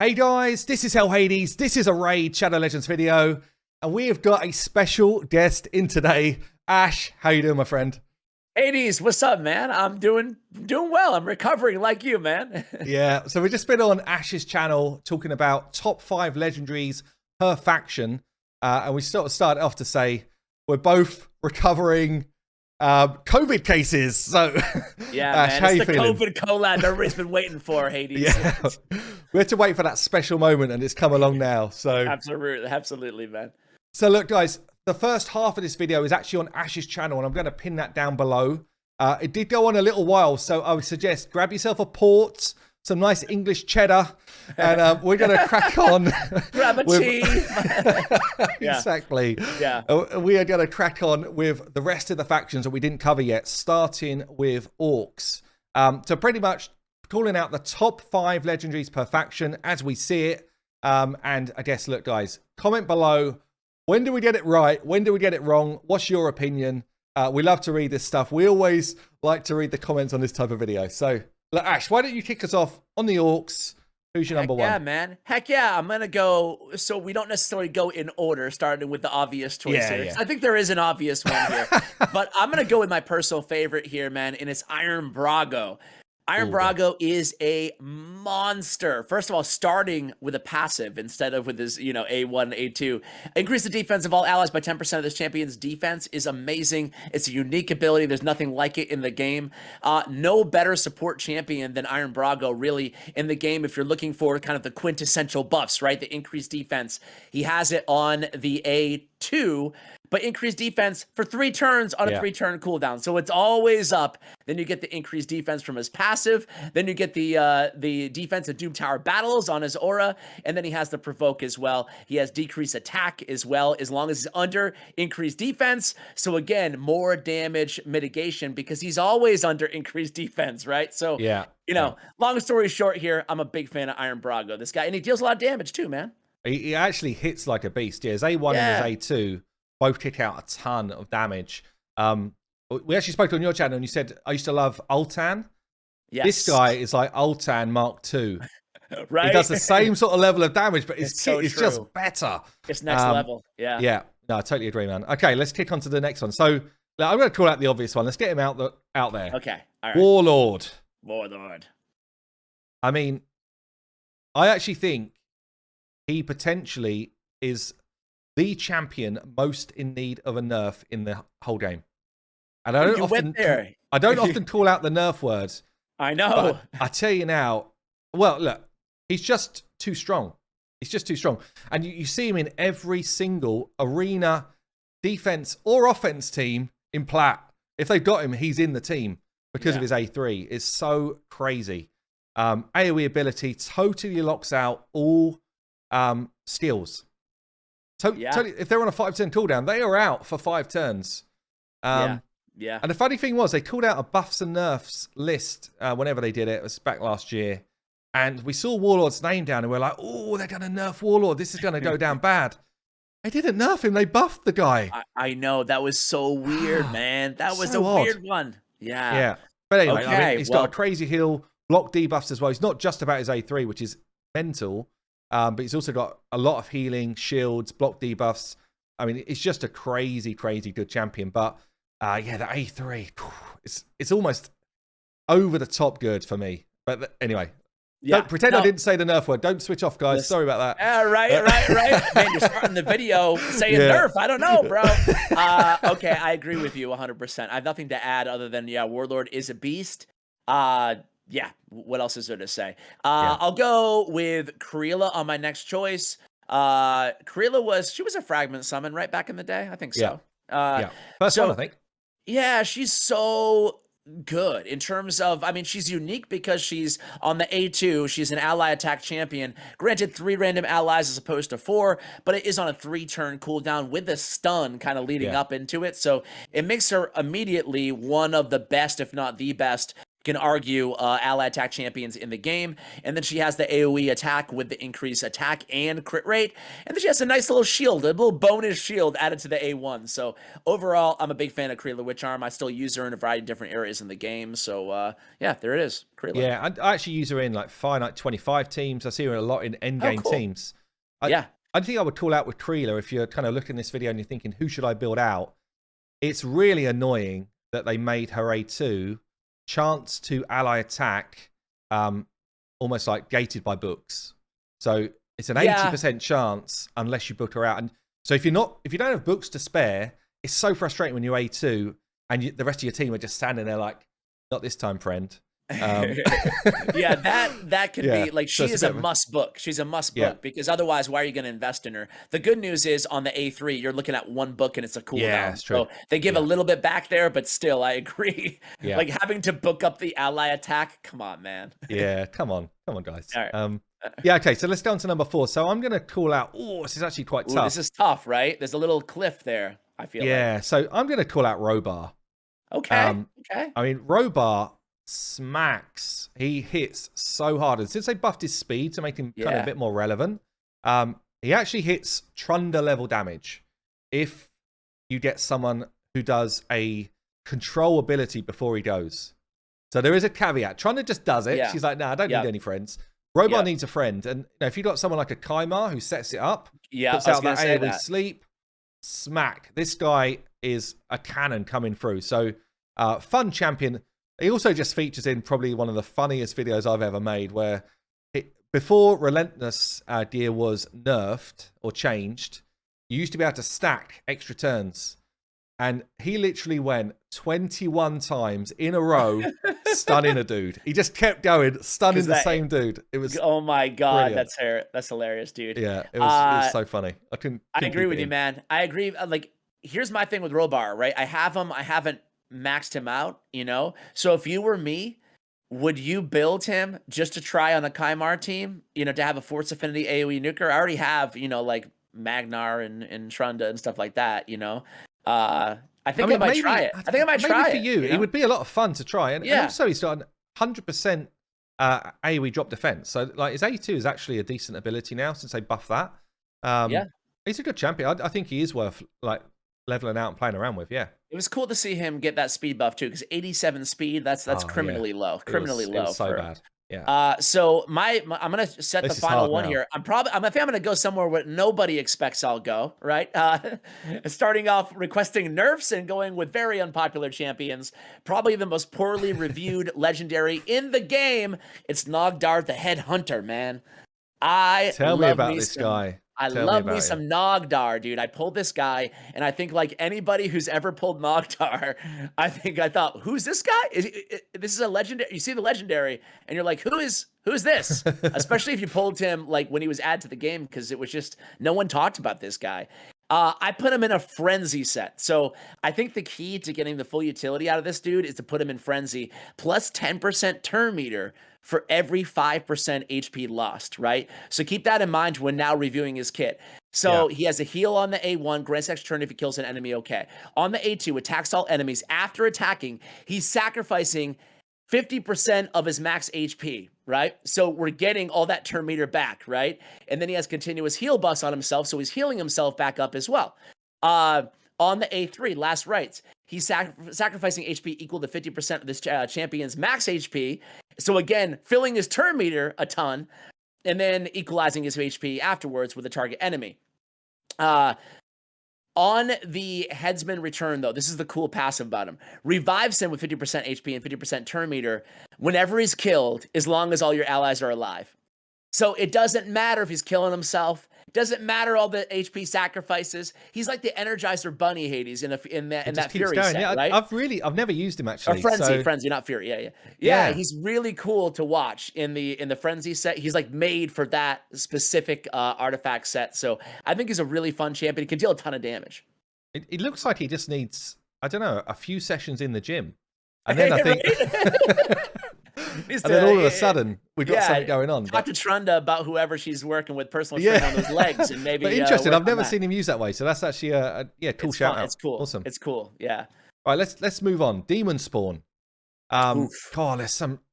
Hey guys, this is Hell Hades. This is a Raid Shadow Legends video, and we have got a special guest in today. Ash, how you doing, my friend? Hades, what's up, man? I'm doing well. I'm recovering like you, man. Yeah, so we've just been on Ash's channel talking about top 5 legendaries per faction, and we sort of started off to say we're both recovering COVID cases. So, yeah, Ash, man, how it's you the feeling? COVID collab everybody's been waiting for, Hades. Yeah, we had to wait for that special moment, and it's come along now. So, absolutely, man. So look, guys, the first half of this video is actually on Ash's channel, and I'm going to pin that down below. It did go on a little while, so I would suggest grab yourself a port, some nice English cheddar, and we're going to crack on. Grab a tea. Exactly. Yeah. We are going to crack on with the rest of the factions that we didn't cover yet, starting with Orcs. So pretty much calling out the top 5 legendaries per faction as we see it. And I guess, look, guys, comment below. When do we get it right? When do we get it wrong? What's your opinion? We love to read this stuff. We always like to read the comments on this type of video. So, look, Ash, why don't you kick us off on the Orcs? Who's your number one? Yeah, man. Heck yeah. I'm going to go. So we don't necessarily go in order, starting with the obvious choice here. Yeah. I think there is an obvious one here. But I'm going to go with my personal favorite here, man, and it's Iron Brago. Iron Brago is a monster. First of all, starting with a passive instead of with his, A1, A2. Increase the defense of all allies by 10%. Of this champion's defense is amazing. It's a unique ability. There's nothing like it in the game. No better support champion than Iron Brago, really, in the game if you're looking for kind of the quintessential buffs, right? The increased defense. He has it on the A2, but increased defense for 3 turns on a 3-turn cooldown. So it's always up. Then you get the increased defense from his passive. Then you get the defense of Doom Tower battles on his aura. And then he has the provoke as well. He has decreased attack as well, as long as he's under increased defense. So again, more damage mitigation because he's always under increased defense, right? So, long story short here, I'm a big fan of Iron Brago, this guy. And he deals a lot of damage too, man. He actually hits like a beast. Yeah, his A1 and his A2 both kick out a ton of damage. We actually spoke on your channel and you said, I used to love Ultan. Yes. This guy is like Ultan Mark II. Right? He does the same sort of level of damage, but his kit is just better. It's next level. Yeah. Yeah. No, I totally agree, man. Okay, let's kick on to the next one. So I'm going to call out the obvious one. Let's get him out there. Okay. All right. Warlord. I mean, I actually think he potentially is the champion most in need of a nerf in the whole game. And I don't often call out the nerf words. I know. I tell you now, well, look, he's just too strong. He's just too strong. And you see him in every single arena, defense or offense team in Plat. If they've got him, he's in the team because of his A3. It's so crazy. AoE ability totally locks out all skills. Totally, if they're on a 5-turn cooldown, they are out for 5 turns. Yeah. And the funny thing was, they called out a buffs and nerfs list whenever they did it. It was back last year. And we saw Warlord's name down, and we're like, oh, they're going to nerf Warlord. This is going to go down bad. They didn't nerf him. They buffed the guy. I know. That was so weird, man. That was so a weird one. Yeah. Yeah. But anyway, I mean, he's got a crazy heal, block debuffs as well. He's not just about his A3, which is mental. But he's also got a lot of healing, shields, block debuffs. I mean, it's just a crazy, crazy good champion. But yeah, the A3, it's almost over the top good for me. But anyway, don't pretend I didn't say the nerf word. Don't switch off, guys. Sorry about that. Yeah, right. Man, you're starting the video saying nerf. I don't know, bro. Okay, I agree with you 100%. I have nothing to add other than, Warlord is a beast. Yeah, what else is there to say? I'll go with Kreela on my next choice. Kreela was a fragment summon, right, back in the day? I think so. First one, I think. Yeah, she's so good in terms of, I mean, she's unique because she's on the A2. She's an ally attack champion. Granted, 3 random allies as opposed to 4, but it is on a 3-turn cooldown with a stun kind of leading up into it. So it makes her immediately one of the best, if not the best, can argue ally attack champions in the game. And then she has the AoE attack with the increased attack and crit rate. And then she has a nice little shield, a little bonus shield added to the A1. So overall, I'm a big fan of Kreela Witcharm. I still use her in a variety of different areas in the game. So yeah, there it is. Kreela. Yeah, I actually use her in like finite 25 teams. I see her a lot in endgame teams. I think I would call out with Kreela if you're kind of looking at this video and you're thinking, who should I build out? It's really annoying that they made her A2 chance to ally attack almost like gated by books. So it's an 80% chance unless you book her out. And so if you don't have books to spare, it's so frustrating when you're A2 and the rest of your team are just standing there like, not this time, friend. Yeah, that could be like, she is a must book. She's a must book because otherwise, why are you going to invest in her? The good news is on the A3, you're looking at one book and it's a cooldown. Yeah, that's true. So they give a little bit back there, but still, I agree. Yeah. Like having to book up the ally attack. Come on, man. Yeah, come on, guys. All right. Yeah, okay. So let's go on to number 4. So I'm going to call out. Oh, this is actually quite tough. This is tough, right? There's a little cliff there. I feel. Yeah. Like. So I'm going to call out Robar. Okay. Okay. I mean, Robar smacks. He hits so hard, and since they buffed his speed to make him kind of a bit more relevant, he actually hits Trunda level damage if you get someone who does a control ability before he goes. So there is a caveat. Trunda just does it. She's like, I don't need any friends. Robar needs a friend, and if you got someone like a Kaimar who sets it up, puts out that AoE sleep, smack. This guy is a cannon coming through. So fun champion. He also just features in probably one of the funniest videos I've ever made, where before Relentless Gear was nerfed or changed, you used to be able to stack extra turns. And he literally went 21 times in a row stunning a dude. He just kept going, stunning the same dude. It was oh my god, brilliant. That's hilarious, dude. Yeah, it was so funny. I agree with you, man. I agree. Like, here's my thing with Robar, right? I have him. I haven't maxed him out, you know? So if you were me, would you build him just to try on a Kaimar team, you know, to have a Force Affinity AoE nuker? I already have, you know, like Magnar and Trunda and stuff like that, you know? I think I might try it. I think I might try it. For you, it would be a lot of fun to try. And also he's got 100% AoE drop defense. So like his A2 is actually a decent ability now since they buffed that. He's a good champion. I think he is worth like leveling out and playing around with. Yeah. It was cool to see him get that speed buff too, because 87 speed, that's criminally low. Criminally low. It was so bad. Yeah. So I'm gonna set the final one here. I think I'm gonna go somewhere where nobody expects I'll go. Right. Starting off requesting nerfs and going with very unpopular champions. Probably the most poorly reviewed legendary in the game. It's Nogdar the Headhunter, man. Tell me about this guy. I love me some Nogdar, dude. I pulled this guy, and I think like anybody who's ever pulled Nogdar, I thought, who's this guy? This is a legendary. You see the legendary, and you're like, who is this? Especially if you pulled him like when he was added to the game, because it was just no one talked about this guy. I put him in a Frenzy set. So I think the key to getting the full utility out of this dude is to put him in Frenzy plus 10% turn meter for every 5% HP lost, right? So keep that in mind when now reviewing his kit. So he has a heal on the A1, grants extra turn if he kills an enemy, okay. On the A2, attacks all enemies. After attacking, he's sacrificing 50% of his max HP, right? So we're getting all that turn meter back, right? And then he has continuous heal buffs on himself, so he's healing himself back up as well. On the A3, last rites, he's sacrificing HP equal to 50% of this champion's max HP. So again, filling his turn meter a ton, and then equalizing his HP afterwards with a target enemy. On the Headsman return, though, this is the cool passive about him. Revives him with 50% HP and 50% turn meter whenever he's killed, as long as all your allies are alive. So it doesn't matter if he's killing himself. It doesn't matter all the HP sacrifices. He's like the Energizer Bunny, Hades, in that Fury set, right? I've never used him actually. Or Frenzy, not Fury. Yeah. He's really cool to watch in the Frenzy set. He's like made for that specific artifact set. So I think he's a really fun champion. He can deal a ton of damage. It looks like he just needs, I don't know, a few sessions in the gym, and then I think. And then all of a sudden, we got something going on. Talk to Trunda about whoever she's working with, personal trainer on those legs, and maybe. But interesting. I've never seen him use that way, so that's actually a cool shout out. It's cool. Awesome. It's cool. Yeah. All right, let's move on. Demonspawn. Oof. God,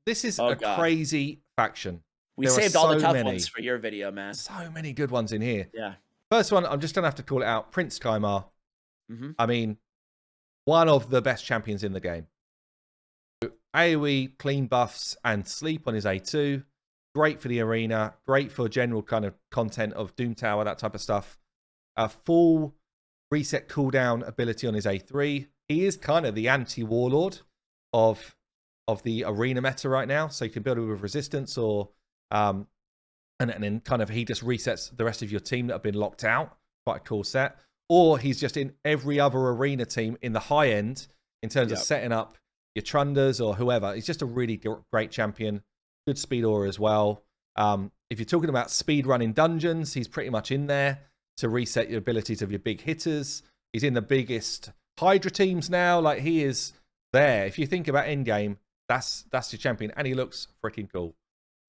this is Oh a God. crazy faction. We There are saved all the so tough many, ones for your video, man. so many good ones in here. Yeah. First one, I'm just going to have to call it out. Prince Kymar. Mm-hmm. I mean, one of the best champions in the game. AoE, clean buffs, and sleep on his A2. Great for the arena. Great for general kind of content of Doom Tower, that type of stuff. A full reset cooldown ability on his A3. He is kind of the anti-warlord of the arena meta right now. So you can build it with resistance or... and then kind of he just resets the rest of your team that have been locked out. Quite a cool set. Or he's just in every other arena team in the high end in terms of setting up your Trunders or whoever. He's just a really great champion. Good speed aura as well. If you're talking about speed running dungeons, he's pretty much in there to reset your abilities of your big hitters. He's in the biggest Hydra teams now. Like, he is there. If you think about endgame, that's your champion. And he looks freaking cool.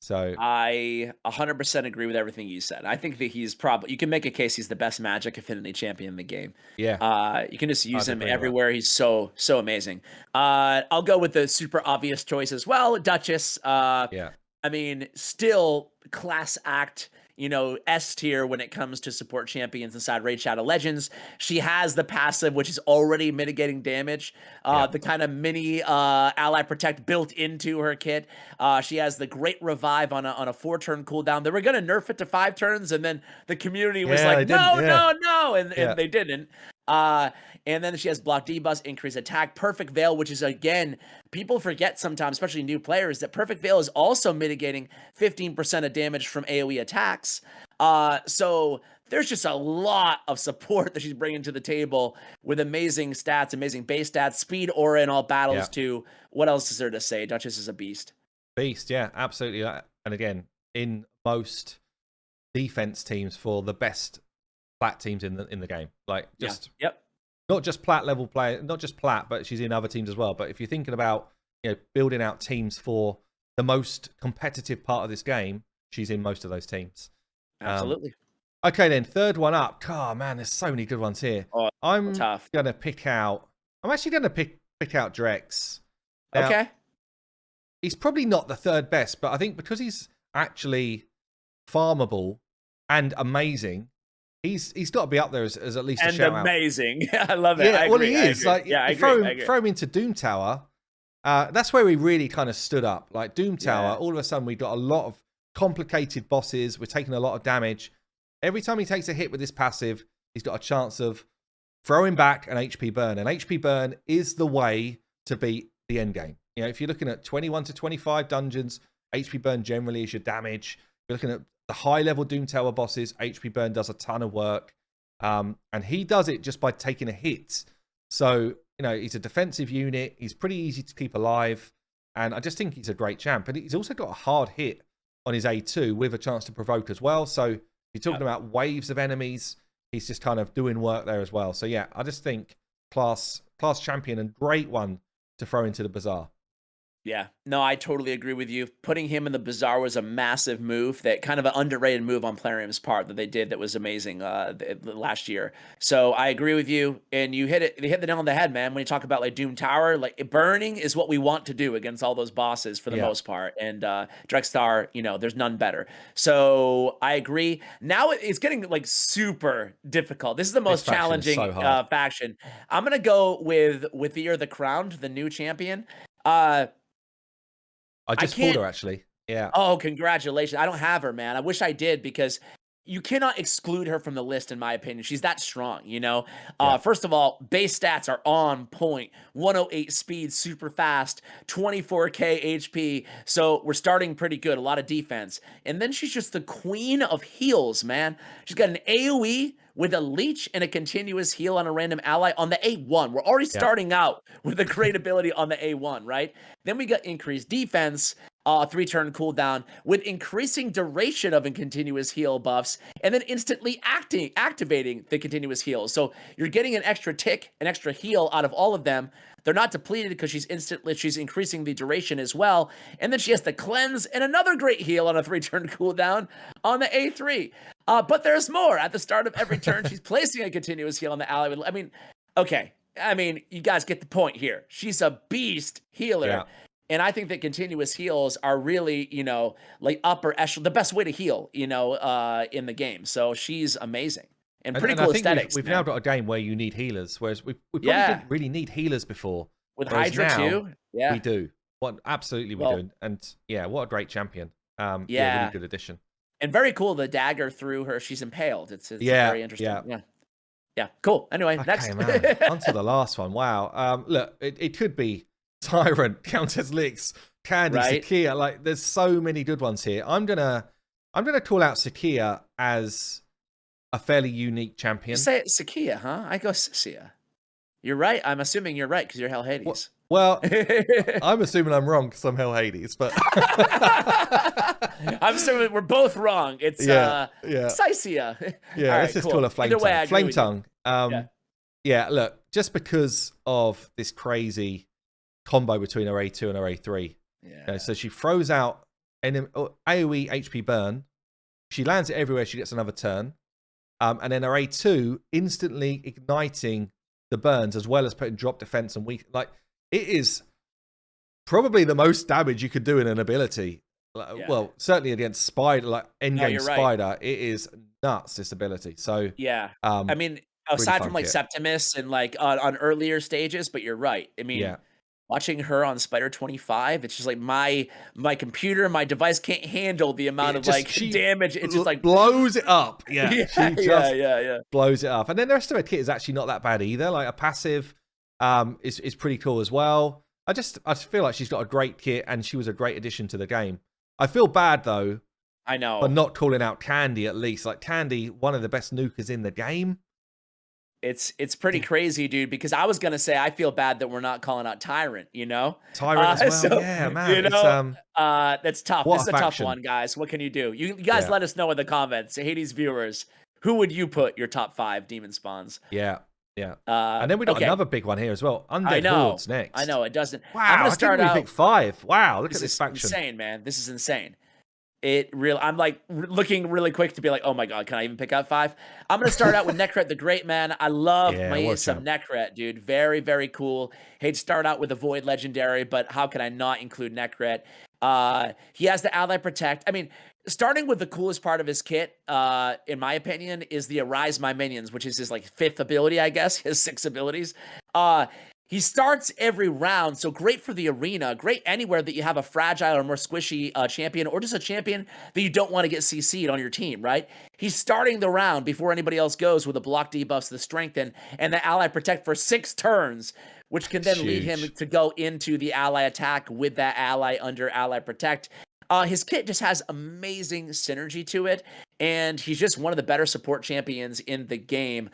So I 100% agree with everything you said. I think that he's probably, you can make a case he's the best Magic Affinity champion in the game. yeah, You can just use I'd him agree with that. everywhere. He's so amazing. I'll go with the super obvious choice as well, Duchess. Yeah. I mean, still class act, S tier when it comes to support champions inside Raid Shadow Legends. She has the passive, which is already mitigating damage. The kind of mini ally protect built into her kit. She has the great revive on a 4-turn cooldown. They were gonna nerf it to 5 turns, and then the community was like, no, and they didn't. And then she has block debuffs, increase attack, perfect veil, which is, again, people forget sometimes, especially new players, that perfect veil is also mitigating 15% of damage from AoE attacks. So there's just a lot of support that she's bringing to the table with amazing stats, amazing base stats, speed aura in all battles too. What else is there to say? Duchess is a beast. Beast, yeah, absolutely. And again, in most defense teams for the best plat teams in the game. Like, just not just plat level player, not just plat, but she's in other teams as well. But if you're thinking about building out teams for the most competitive part of this game, she's in most of those teams. Absolutely. Okay, then third one up. Oh man, there's so many good ones here. Oh, I'm tough. gonna pick out. I'm actually gonna pick out Drex. Now, okay. He's probably not the third best, but I think because he's actually farmable and amazing, he's got to be up there as at least a shout amazing. I love it. Yeah, I well, agree. he is. Like, I throw agree. him into Doom Tower. That's where we really kind of stood up. Like Doom Tower, all of a sudden we got a lot of complicated bosses. We're taking a lot of damage. Every time he takes a hit with his passive, he's got a chance of throwing back an HP burn. And HP burn is the way to beat the end game. If you're looking at 21 to 25 dungeons, HP burn generally is your damage. If you're looking at the high-level Doom Tower bosses, HP burn does a ton of work. And he does it just by taking a hit. So, he's a defensive unit. He's pretty easy to keep alive. And I just think he's a great champ. And he's also got a hard hit on his A2 with a chance to provoke as well. So if you're talking about waves of enemies, he's just kind of doing work there as well. So yeah, I just think class champion and great one to throw into the Bazaar. Yeah, no, I totally agree with you. Putting him in the Bazaar was a massive move, that kind of an underrated move on Plarium's part that they did that was amazing last year. So I agree with you, and you hit the nail on the head, man. When you talk about like Doom Tower, like burning is what we want to do against all those bosses for the most part. And Drexstar, there's none better. So I agree. Now it's getting like super difficult. This is the most challenging faction. I'm gonna go with the Ear the Crowned, the new champion. I just pulled her, actually. Yeah. Oh, congratulations. I don't have her, man. I wish I did, because you cannot exclude her from the list, in my opinion. She's that strong, First of all, base stats are on point. 108 speed, super fast, 24k HP. So we're starting pretty good. A lot of defense. And then she's just the queen of heals, man. She's got an AoE with a leech and a continuous heal on a random ally on the A1. We're already starting out with a great ability on the A1, right? Then we got increased defense, 3-turn cooldown with increasing duration of a continuous heal buffs, and then instantly activating the continuous heal. So you're getting an extra tick, an extra heal out of all of them. They're not depleted because she's increasing the duration as well. And then she has the cleanse and another great heal on a 3-turn cooldown on the A3. But there's more. At the start of every turn, she's placing a continuous heal on the ally. Okay. You guys get the point here. She's a beast healer. And I think that continuous heals are really, you know, like upper echelon, the best way to heal, you know, in the game. So she's amazing and pretty I cool think aesthetics, we've now man. got a game where you need healers, whereas we probably Yeah, didn't really need healers before. with Whereas Hydra now too. Yeah. we do. What absolutely we Well, do. And yeah, what a great champion. Yeah, really yeah, good addition. and very cool. The dagger through her, she's impaled. It's Yeah, very interesting. yeah. Yeah, yeah, cool. Anyway, Okay, next. man. On to the last one. Wow. Look, it could be Tyrant, Countess Lix, Candy, Right? Sakia. Like, there's so many good ones here. I'm gonna call out Sakia as a fairly unique You champion. say it Sakia, huh? I go Sia. You're right. I'm assuming you're right because you're Hell Well, Hades. well, I'm assuming I'm wrong because I'm Hell Hades, but I'm assuming we're both wrong. It's yeah. Sycia. Yeah, All let's right, just cool. call her Flame Either way, I Tongue. agree Flame with you. Tongue. Yeah. Yeah, look, just because of this crazy combo between her A2 and her A3. Yeah. Okay, so she throws out an AoE HP burn. She lands it everywhere. She gets another turn. And then her A2 instantly igniting the burns as well as putting drop defense and weak. Like, it is probably the most damage you could do in an ability. Yeah. Well, certainly against Spider, like endgame you're right. Spider, it is nuts, this ability. So, Yeah. I mean, aside fun from like kit. Septimus and like on earlier stages, but you're right. I mean, yeah. watching her on Spider 25, it's just like my computer, my device can't handle the amount of like she damage. It's just like blows it up. Yeah, yeah, she just yeah. blows it up. And then the rest of her kit is actually not that bad either. Like a passive is pretty cool as well. I just feel like she's got a great kit and she was a great addition to the game. I feel bad though I know. for not calling out Candy at least. Like Candy, one of the best nukers in the game. It's pretty crazy, dude, because I was gonna say I feel bad that we're not calling out Tyrant, you know? Tyrant as well. So, Yeah, man. you know, It's that's tough. what This a is a tough faction. one, guys. What can you do? You guys Yeah. let us know in the comments. Hades viewers, who would you put your top 5 demon spawns? Yeah. And then we got okay. another big one here as well. I Undead know. Hordes next. I know it doesn't. Wow, I'm gonna start out. We picked 5. Wow, look at This this is faction. insane, man. This is insane. I'm like looking really quick to be like, oh my god, can I even pick out 5? I'm gonna start out with Nekret the Great, man. I love me some Nekret, dude. Very, very cool. He'd start out with a Void Legendary, but how can I not include Nekret? He has the Ally Protect. I mean, starting with the coolest part of his kit, in my opinion, is the Arise My Minions, which is his like 5th ability, I guess, his 6 abilities. He starts every round, so great for the arena, great anywhere that you have a fragile or more squishy champion, or just a champion that you don't want to get CC'd on your team, right? He's starting the round before anybody else goes with the block debuffs, the strengthen, and the ally protect for 6 turns, which can then lead him to go into the ally attack with that ally under ally protect. His kit just has amazing synergy to it, and he's just one of the better support champions in the game.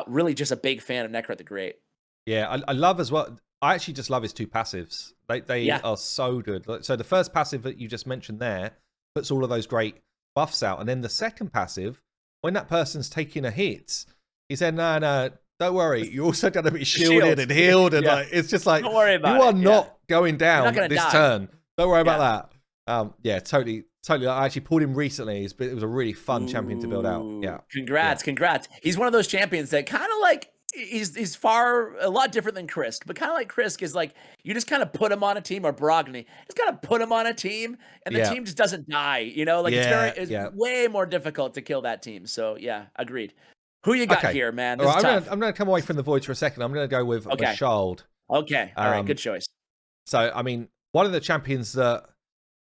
Really just a big fan of Nekret the Great. Yeah, I love as well. I actually just love his 2 passives. They are so good. So the first passive that you just mentioned there puts all of those great buffs out. And then the second passive, when that person's taking a hit, he said, no, don't worry. You're also going to be shielded and healed. And like, it's just like, don't worry about you are not going down this turn. Don't worry about that. Yeah, totally. I actually pulled him recently. It was a really fun champion to build out. Yeah. Congrats. He's one of those champions that kind of like, he's a lot different than Krisk, but kind of like Krisk is like, you just kind of put him on a team, or Brogni, just kind of put him on a team and the team just doesn't die, you know, like it's way more difficult to kill that team. So yeah, agreed. Who you got here, man? This is tough. I'm going to come away from the Void for a second. I'm going to go with Mashald. Okay. All right. Good choice. So, I mean, one of the champions that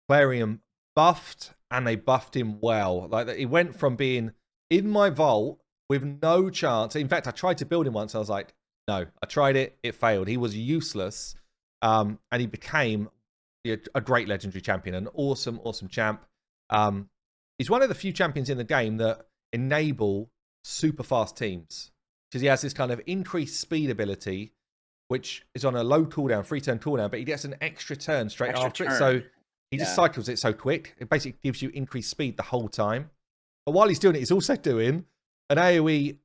Clarion buffed, and they buffed him well. Like, he went from being in my vault with no chance. In fact, I tried to build him once. I was like, no, I tried it. It failed. He was useless. And he became a great legendary champion, an awesome champ. He's one of the few champions in the game that enable super fast teams, because he has this kind of increased speed ability, which is on a low cooldown, 3-turn cooldown, but he gets an extra turn straight after it. So he just cycles it so quick. It basically gives you increased speed the whole time. But while he's doing it, he's also doing an AoE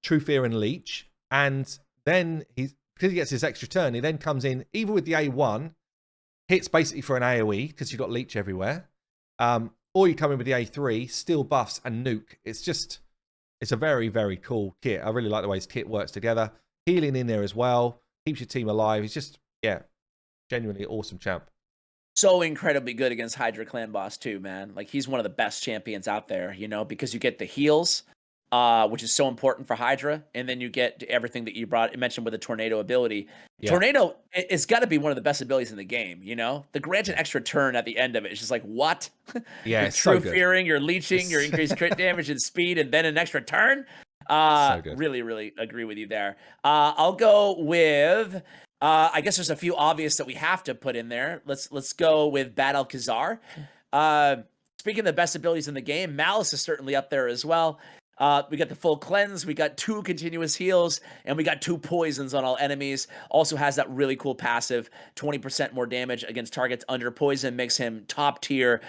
True Fear and Leech, and then because he gets his extra turn, he then comes in either with the A1, hits basically for an AoE because you've got Leech everywhere, or you come in with the A3, still buffs and nuke. It's a very, very cool kit. I really like the way his kit works together. Healing in there as well, keeps your team alive. He's just, genuinely awesome champ. so incredibly good against Hydra Clan Boss too, man. Like he's one of the best champions out there, you know, because you get the heals, which is so important for Hydra, and then you get everything that you mentioned with the tornado ability. Yeah. Tornado, it's got to be one of the best abilities in the game, you know. The grant an extra turn at the end of it. It's just like what? Yeah, You're it's so true good. fearing, you're leeching, you're increased crit damage and speed, and then an extra turn. So good. Really, really agree with you there. I'll go with. I guess there's a few obvious that we have to put in there. Let's go with Bad Alcazar. Speaking of the best abilities in the game, Malice is certainly up there as well. We got the full cleanse, we got 2 continuous heals, and we got 2 poisons on all enemies. Also has that really cool passive, 20% more damage against targets under poison, makes him top tier,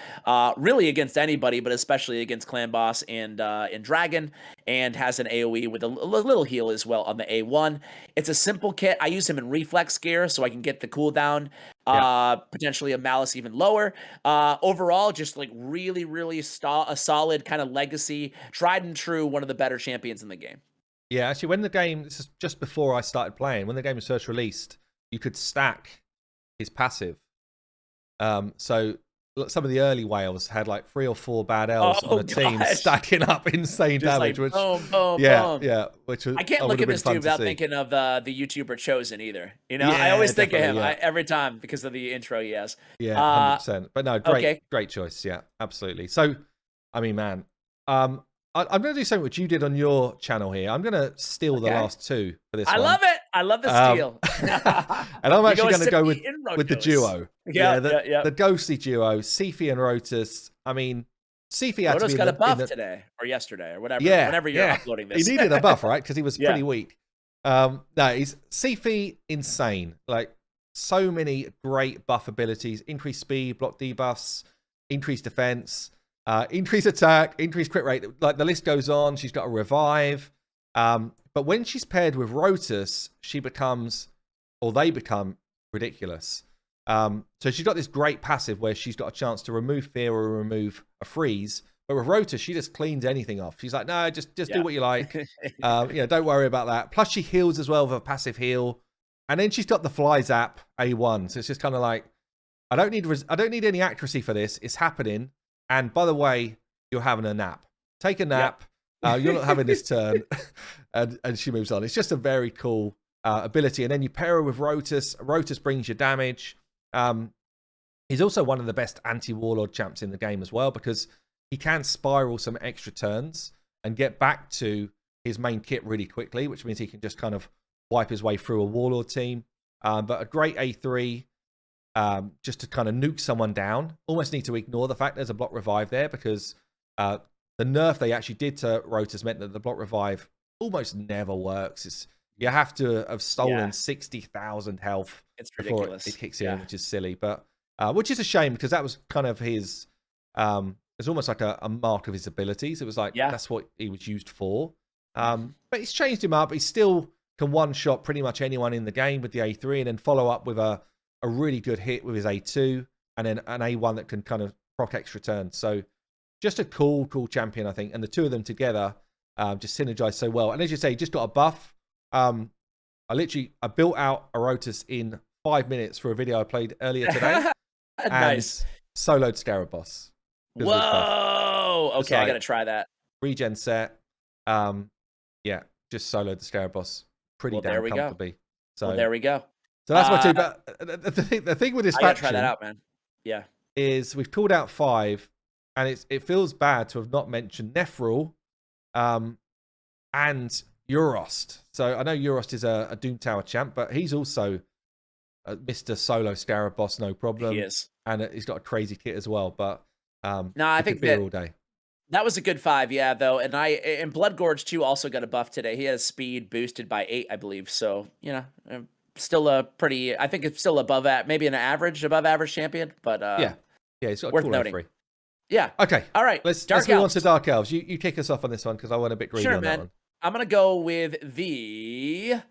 really against anybody, but especially against Clan Boss and Dragon, and has an AoE with a little heal as well on the A1. It's a simple kit. I use him in reflex gear so I can get the cooldown. Potentially a Malice even lower. Overall, just like really a solid kind of legacy, tried and true, one of the better champions in the game. Yeah, actually, when the game, this is just before I started playing, when the game was first released, you could stack his passive. So some of the early whales had like 3 or 4 bad elves on a team stacking up insane just damage. Like, which, boom, yeah, which was, I can't look at this dude without thinking of the YouTuber Chosen either. You know, I always think of him every time because of the intro he has. Yeah, 100%. But no, great choice. Yeah, absolutely. So, I mean, man, I'm going to do something which you did on your channel here. I'm going to steal the last 2 for this one. I love it. I love the steal. And I'm actually going to go with the duo. The ghostly duo, Sifi and Rotus. I mean, Sifi had to be got a buff today or yesterday or whatever. Yeah, whenever you're uploading this, he needed a buff, right? Because he was pretty weak. No, he's Sifi insane. Like so many great buff abilities: increased speed, block debuffs, increased defense, increased attack, increased crit rate. Like the list goes on. She's got a revive. But when she's paired with Rotus, they become ridiculous. So she's got this great passive where she's got a chance to remove fear or remove a freeze. But with Rotus, she just cleans anything off. She's like, no, just do what you like. Don't worry about that. Plus, she heals as well with a passive heal. And then she's got the Fly Zap A1. So it's just kind of like, I don't need any accuracy for this. It's happening. And by the way, you're having a nap. Take a nap. You're not having this turn. and she moves on. It's just a very cool ability. And then you pair her with Rotus. Rotus brings you damage. He's also one of the best anti-warlord champs in the game as well, because he can spiral some extra turns and get back to his main kit really quickly, which means he can just kind of wipe his way through a warlord team. But a great A3 just to kind of nuke someone down. Almost need to ignore the fact there's a block revive there, because the nerf they actually did to Rotus meant that the block revive almost never works. You have to have stolen 60,000 health before it kicks in, which is silly. But which is a shame, because that was kind of his. It's almost like a mark of his abilities. It was like that's what he was used for. But he's changed him up. He still can one-shot pretty much anyone in the game with the A3, and then follow up with a really good hit with his A2, and then an A1 that can kind of proc extra turns. So just a cool champion, I think. And the two of them together just synergize so well. And as you say, he just got a buff. I built out a Rotus in 5 minutes for a video I played earlier today. Nice. And soloed Scarab Boss. Whoa! Okay, I gotta try that. Regen set. Just soloed the Scarab Boss pretty damn comfortably. So there we go. So that's my two. But the thing with this faction, I gotta try that out, man. Yeah, is we've called out 5, and it feels bad to have not mentioned Nephril, and Eurost. So I know Eurost is a Doom Tower champ, but he's also Mr. Solo Scarab Boss, no problem. He is, and he's got a crazy kit as well. But no, I think that all day. That was a good 5, though. And Blood Gorge too also got a buff today. He has speed boosted by 8, I believe. So still a pretty. I think it's still above maybe above average champion. But he's got a worth cool noting. A3. Yeah. Okay. All right. Let's move on to Dark Elves. You kick us off on this one, because I want a bit greedy on that one. I'm gonna go with the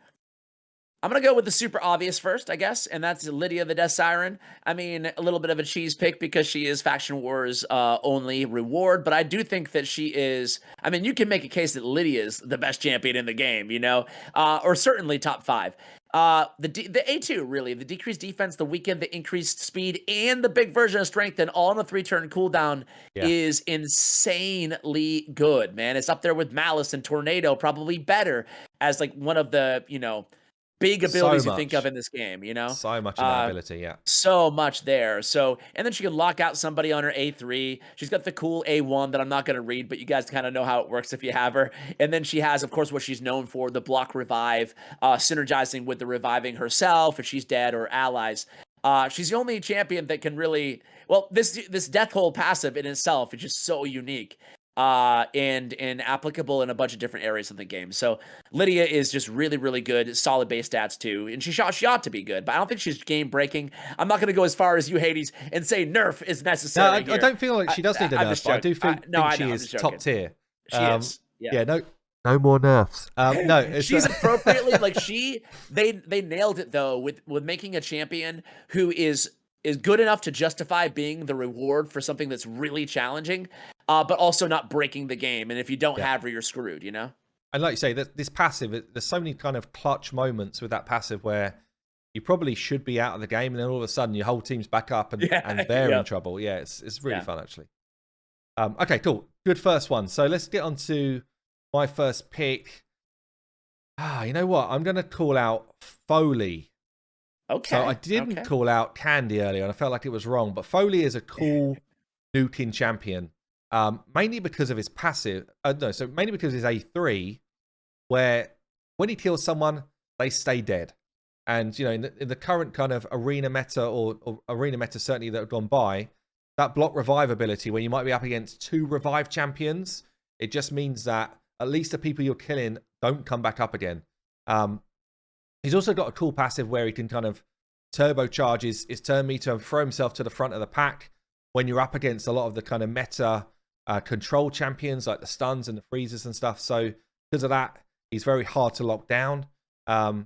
super obvious first, I guess, and that's Lydia the Death Siren. I mean, a little bit of a cheese pick because she is Faction Wars only reward, but I do think that she is. I mean, you can make a case that Lydia is the best champion in the game, or certainly top 5. The A2 really, the decreased defense, the weakened, the increased speed, and the big version of strength, and all on a 3-turn cooldown is insanely good, man. It's up there with Malice and Tornado, probably better as like one of the big abilities you think of in this game. So much in that ability, yeah. So much there. So, and then she can lock out somebody on her A3. She's got the cool A1 that I'm not going to read, but you guys kind of know how it works if you have her. And then she has, of course, what she's known for, the block revive, synergizing with the reviving herself if she's dead or allies. She's the only champion that can really, well, this death hole passive in itself is just so unique. And applicable in a bunch of different areas of the game. So Lydia is just really, really good, solid base stats too, and she ought to be good, but I don't think she's game breaking. I'm not going to go as far as you, Hades, and say nerf is necessary. No, I don't feel like she does need a nerf, but I do think she is top tier. She is. Yeah. No more nerfs. No, she's appropriately like they nailed it though with making a champion who is good enough to justify being the reward for something that's really challenging, but also not breaking the game. And if you don't have her, you're screwed, And like you say, this passive, there's so many kind of clutch moments with that passive where you probably should be out of the game, and then all of a sudden your whole team's back up and they're in trouble. Yeah, it's really fun, actually. Okay, cool. Good first one. So let's get on to my first pick. You know what? I'm going to call out Foley. Okay. So I didn't call out Candy earlier, and I felt like it was wrong. But Foley is a cool nuking champion, mainly because of his passive. Mainly because of his A3, where when he kills someone, they stay dead. And in the current kind of arena meta or arena meta certainly that have gone by, that block revive ability, when you might be up against 2 revive champions, it just means that at least the people you're killing don't come back up again. He's also got a cool passive where he can kind of turbocharge his turn meter and throw himself to the front of the pack when you're up against a lot of the kind of meta control champions like the stuns and the freezes and stuff. So because of that, he's very hard to lock down. I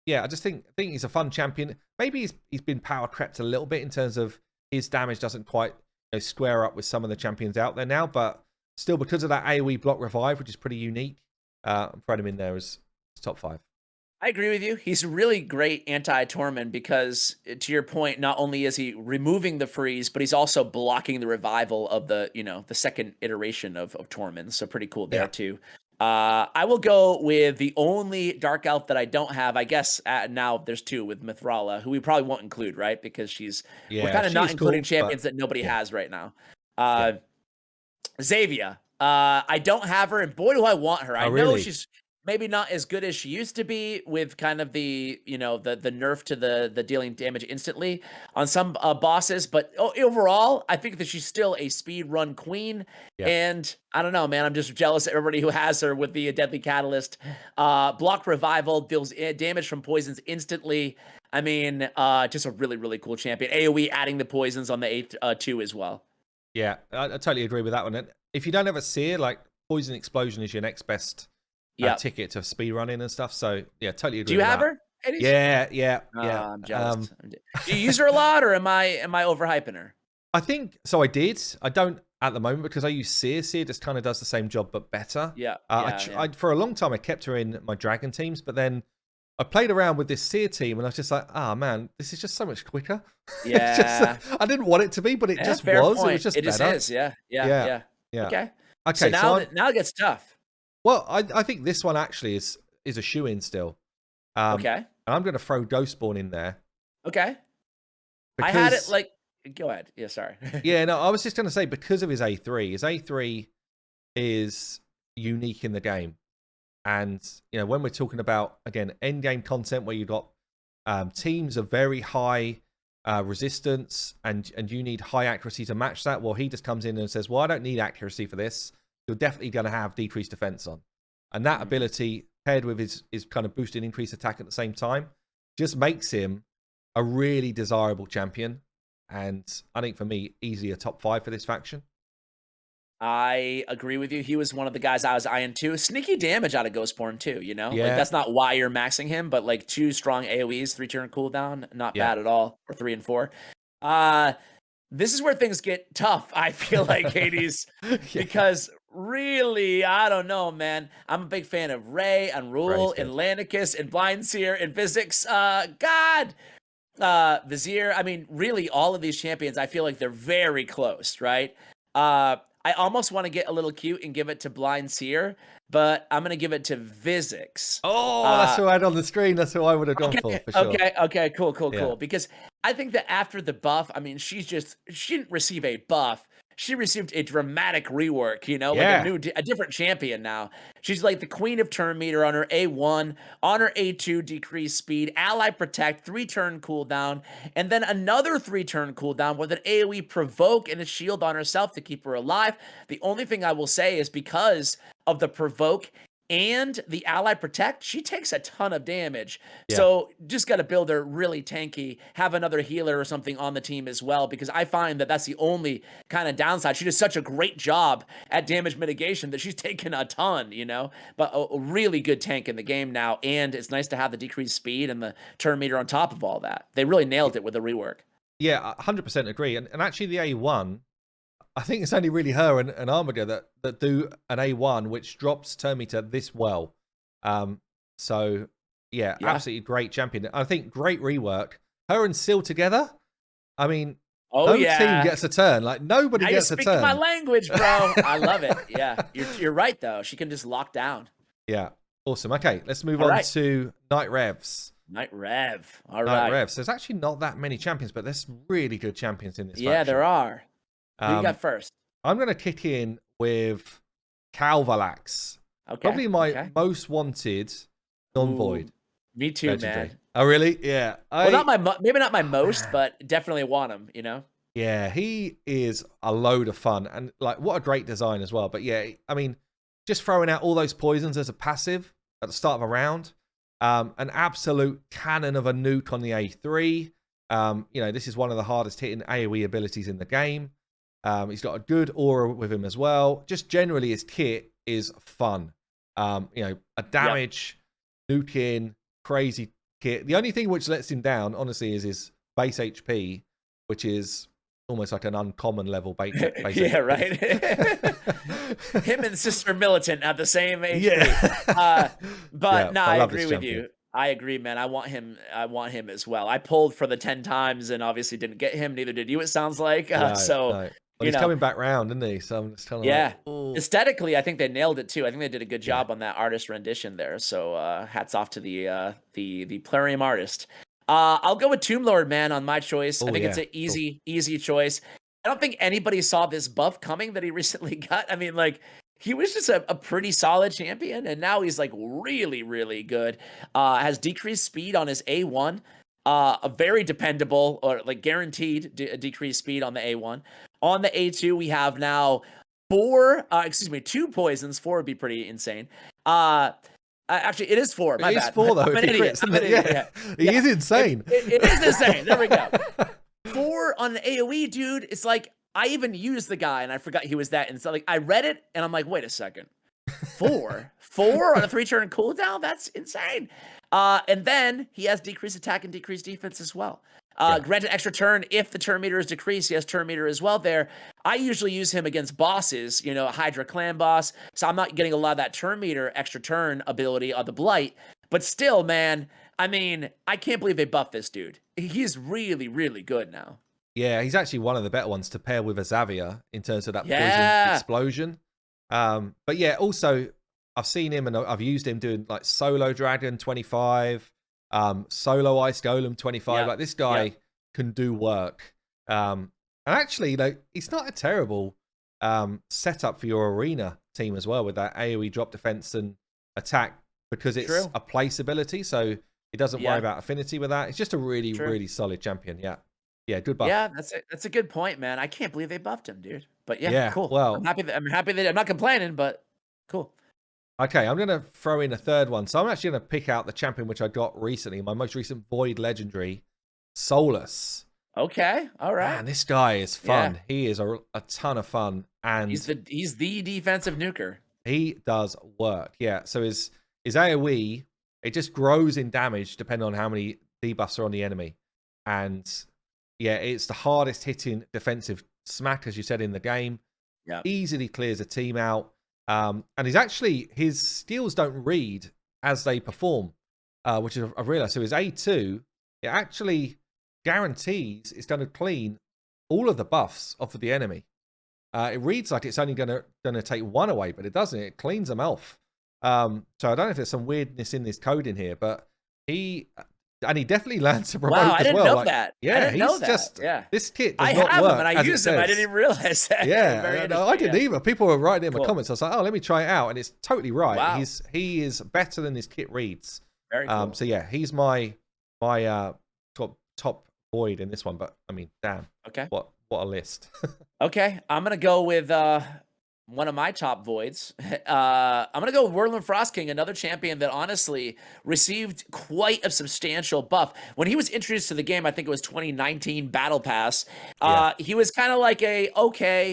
just think he's a fun champion. Maybe he's been power crept a little bit in terms of his damage doesn't quite square up with some of the champions out there now, but still because of that AoE block revive, which is pretty unique, I'm throwing him in there as top 5. I agree with you. He's really great anti-Torment because, to your point, not only is he removing the freeze, but he's also blocking the revival of the second iteration of Torment. So pretty cool there too. I will go with the only Dark Elf that I don't have. I guess now there's 2 with Mithrala, who we probably won't include, right? Because we're kind of not including champions that nobody has right now. Xavier. I don't have her, and boy, do I want her. I know she's maybe not as good as she used to be with kind of the the nerf to the dealing damage instantly on some bosses, but overall I think that she's still a speed run queen. And I don't know, man, I'm just jealous of everybody who has her with the deadly catalyst. Block revival deals damage from poisons instantly. I mean, just a really, really cool champion. AoE adding the poisons on the A2 as well. I totally agree with that one. And if you don't ever see it, like Poison Explosion is your next best ticket to speedrunning and stuff. So totally agree. Do you have her? Yeah. I'm jealous. Do you use her a lot, or am I overhyping her? I think so. I did. I don't at the moment because I use Seer. Seer just kind of does the same job but better. I for a long time I kept her in my dragon teams, but then I played around with this Seer team and I was just like, man, this is just so much quicker. Yeah. I didn't want it to be, but it just was. Point. It was just better. It is. Yeah. Okay. Okay. So now it gets tough. Well, I think this one actually is a shoe-in still. Okay. And I'm going to throw Ghostborn in there. Okay. I had it like... Go ahead. Yeah, sorry. I was just going to say, because of his A3. His A3 is unique in the game. And, when we're talking about, again, end-game content where you've got teams of very high resistance and you need high accuracy to match that, well, he just comes in and says, well, I don't need accuracy for this. You're definitely going to have decreased defense on. And that ability, paired with his kind of boosted increased attack at the same time, just makes him a really desirable champion. And I think for me, easily a top 5 for this faction. I agree with you. He was one of the guys I was eyeing too. Sneaky damage out of Ghostborn too, Yeah. Like that's not why you're maxing him, but like 2 strong AoEs, 3-turn cooldown, not bad at all. Or 3 and 4. This is where things get tough, I feel like, Hades, because really, I don't know, man. I'm a big fan of Ray and Ray's Rule and good. Lanicus and Blindseer and Physics. God, Vizier. I mean, really, all of these champions, I feel like they're very close, right? I almost want to get a little cute and give it to Blindseer, but I'm gonna give it to Vizix. Oh, that's Uh, who I had on the screen. That's who I would have gone for sure. okay, cool. Yeah. Because I think that after the buff, I mean, she didn't receive a buff. She received a dramatic rework, like Yeah. a different champion now. She's like the queen of turn meter on her A1, on her A2, decreased speed, ally protect, 3-turn cooldown, and then another 3-turn cooldown with an AoE provoke and a shield on herself to keep her alive. The only thing I will say is because of the provoke and the ally protect, she takes a ton of damage. Yeah. So just got to build her really tanky, have another healer or something on the team as well, because I find that that's the only kind of downside. She does such a great job at damage mitigation that she's taken a ton, but a really good tank in the game now. And it's nice to have the decreased speed and the turn meter on top of all that. They really nailed it with the rework. Yeah, 100% agree. And actually, the A1, I think it's only really her and Armager that do an A1, which drops turn meter this well. So, yeah, absolutely great champion. I think great rework. Her and Syl together, I mean, no team gets a turn. Like, nobody gets a turn. You're speaking my language, bro. I love it. Yeah, you're right, though. She can just lock down. Yeah, awesome. Okay, let's move on to Night Revs. Night Rev. All Night right. Revs. There's actually not that many champions, but there's really good champions in this faction. Yeah, there are. Who you got first? I'm going to kick in with Calvalax. Okay. Probably my most wanted non-void. Me too, legendary. Man. Oh, really? Yeah. Well, maybe not my most, but definitely want him, Yeah, he is a load of fun. And, like, what a great design as well. But, yeah, I mean, just throwing out all those poisons as a passive at the start of a round. An absolute cannon of a nuke on the A3. This is one of the hardest hitting AoE abilities in the game. He's got a good aura with him as well. Just generally, his kit is fun. A damage, nuke in, crazy kit. The only thing which lets him down, honestly, is his base HP, which is almost like an uncommon level base yeah, HP. Right? Him and Sister Militant have the same HP. Yeah. But I agree with you. I agree, man. I want him as well. I pulled for the 10 times and obviously didn't get him. Neither did you, it sounds like. No. But he's coming back round, isn't he? So I'm just kind of like, aesthetically, I think they nailed it too. I think they did a good job on that artist rendition there. So hats off to the Plarium artist. I'll go with Tomb Lord, man, on my choice. I think it's an easy choice. I don't think anybody saw this buff coming that he recently got. I mean, like, he was just a pretty solid champion, and now he's like really, really good. Has decreased speed on his A1. A very dependable or like guaranteed decreased speed on the A1. On the A2, we have now 2 poisons. 4 would be pretty insane. Actually, it is 4. It is 4 though. I'm an idiot. He is insane. It is insane. There we go. 4 on the AoE, dude. It's like I even used the guy and I forgot he was that. And so like I read it and I'm like, wait a second. 4 on a 3-turn cooldown? That's insane. And then he has decreased attack and decreased defense as well. Granted extra turn if the turn meter is decreased. He has turn meter as well there. I usually use him against bosses, Hydra clan boss. So I'm not getting a lot of that turn meter extra turn ability on the Blight. But still, man, I mean, I can't believe they buffed this dude. He's really, really good now. Yeah, he's actually one of the better ones to pair with a Xavier in terms of that poison explosion. But yeah, also I've seen him and I've used him doing like solo Dragon 25, solo Ice Golem 25. Like this guy can do work. And actually, he's not a terrible setup for your arena team as well with that AoE drop defense and attack because it's a place ability. So he doesn't worry about affinity with that. It's just a really, really solid champion. Yeah, good buff. Yeah, that's a good point, man. I can't believe they buffed him, dude. But cool. Well, I'm happy that I'm not complaining, but cool. Okay, I'm going to throw in a third one. So I'm actually going to pick out the champion which I got recently, my most recent Void Legendary, Solus. Okay, all right. Man, this guy is fun. Yeah. He is a ton of fun. And he's the defensive nuker. He does work, yeah. So his AoE, it just grows in damage depending on how many debuffs are on the enemy. And yeah, it's the hardest hitting defensive smack, as you said, in the game. Yeah. Easily clears a team out. And his skills don't read as they perform, which I've realized. So his A2, it actually guarantees it's going to clean all of the buffs off of the enemy. It reads like it's only going to take one away, but it doesn't. It cleans them off. So I don't know if there's some weirdness in this code in here, but he definitely learned to promote as well. I didn't know that. Yeah, I didn't know that. This kit does I not have work him and I use him. I didn't even realize that. Yeah, no, I didn't either. People were writing in the comments. I was like, oh, let me try it out, and it's totally right. Wow. He is better than this kit reads. Very cool. So yeah, he's my top void in this one. But I mean, damn. Okay. What a list. Okay, I'm gonna go with one of my top voids. I'm gonna go with Whirlwind Frostking, another champion that honestly received quite a substantial buff when he was introduced to the game. I think it was 2019 Battle Pass. He was kind of like a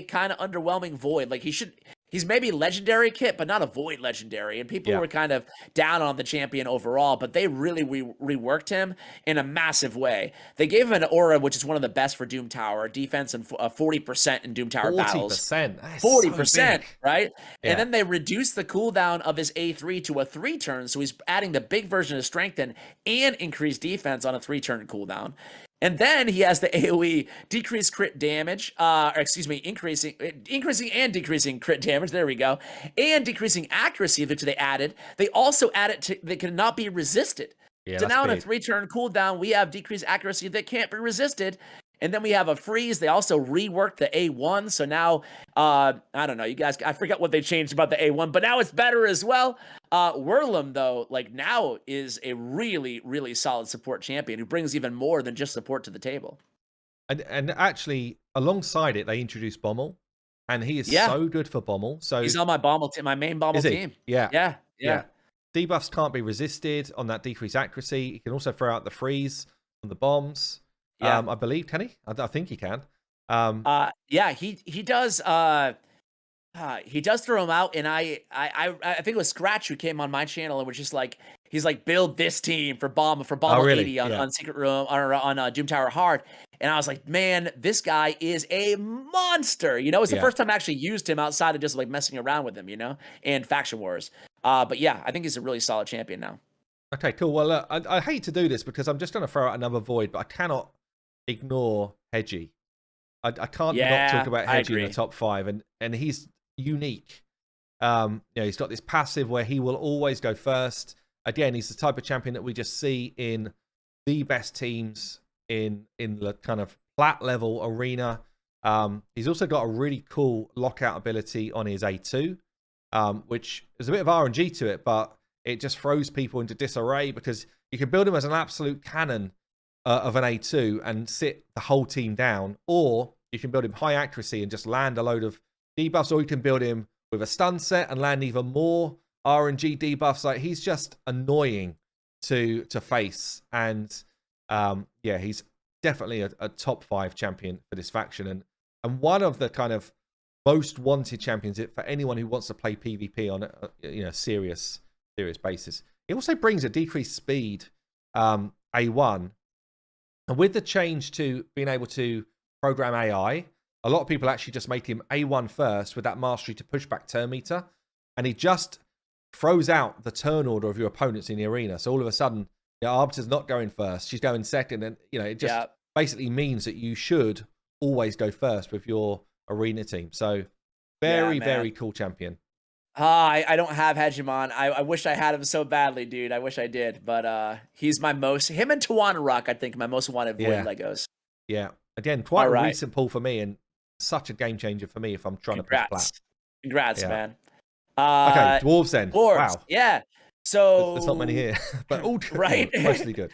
kind of underwhelming void. Like he's maybe legendary kit, but not a void legendary. And people were kind of down on the champion overall, but they really reworked him in a massive way. They gave him an aura, which is one of the best for Doom Tower, defense and 40% in Doom Tower battles. 40%, right? Yeah. And then they reduced the cooldown of his A3 to a 3-turn, so he's adding the big version of Strengthen and increased defense on a 3-turn cooldown. And then he has the AoE decreased crit damage, increasing and decreasing crit damage. There we go. And decreasing accuracy that they added. They also added they cannot be resisted. Yeah, so now in a 3-turn cooldown, we have decreased accuracy that can't be resisted. And then we have a freeze. They also reworked the A1. So now, I don't know, you guys, I forgot what they changed about the A1, but now it's better as well. Whirlum, though, like now is a really, really solid support champion who brings even more than just support to the table. And actually, alongside it, they introduced Bommel, and he is so good for Bommel. So he's on my Bommel team, my main Bommel team. Yeah. Debuffs can't be resisted on that decreased accuracy. He can also throw out the freeze on the bombs. I believe, can he? I think he can. He does. He does throw him out, and I think it was Scratch who came on my channel and was just like, he's like, build this team for Bomb 80 on Secret Room on Doom Tower Hard, and I was like, man, this guy is a monster. You know, it's the first time I actually used him outside of just like messing around with him, you know, and Faction Wars. But yeah, I think he's a really solid champion now. Okay, cool. Well, I hate to do this because I'm just going to throw out another void, but I cannot ignore Hedgie. I can't not talk about Hedgie in the top 5, and he's unique. He's got this passive where he will always go first. Again, he's the type of champion that we just see in the best teams in the kind of plat level arena. He's also got a really cool lockout ability on his A2, which is a bit of RNG to it, but it just throws people into disarray because you can build him as an absolute cannon of an A2 and sit the whole team down, or you can build him high accuracy and just land a load of debuffs, or you can build him with a stun set and land even more RNG debuffs. Like, he's just annoying to face, and he's definitely a top 5 champion for this faction, and one of the kind of most wanted champions for anyone who wants to play PvP on a serious basis. It also brings a decreased speed A1. And with the change to being able to program AI, a lot of people actually just make him A1 first with that mastery to push back turn meter. And he just throws out the turn order of your opponents in the arena. So all of a sudden, Arbiter's not going first. She's going second. And, it just basically means that you should always go first with your arena team. So very cool champion. I don't have Hegemon. I wish I had him so badly, dude. I wish I did. But he's him and Tawana Rock, I think, my most wanted void Legos. Yeah. Again, quite a recent pull for me and such a game changer for me if I'm trying to push plat. Congrats, man. Okay, Dwarves then. Dwarves. Wow. Yeah. So there's not many here, but all mostly good.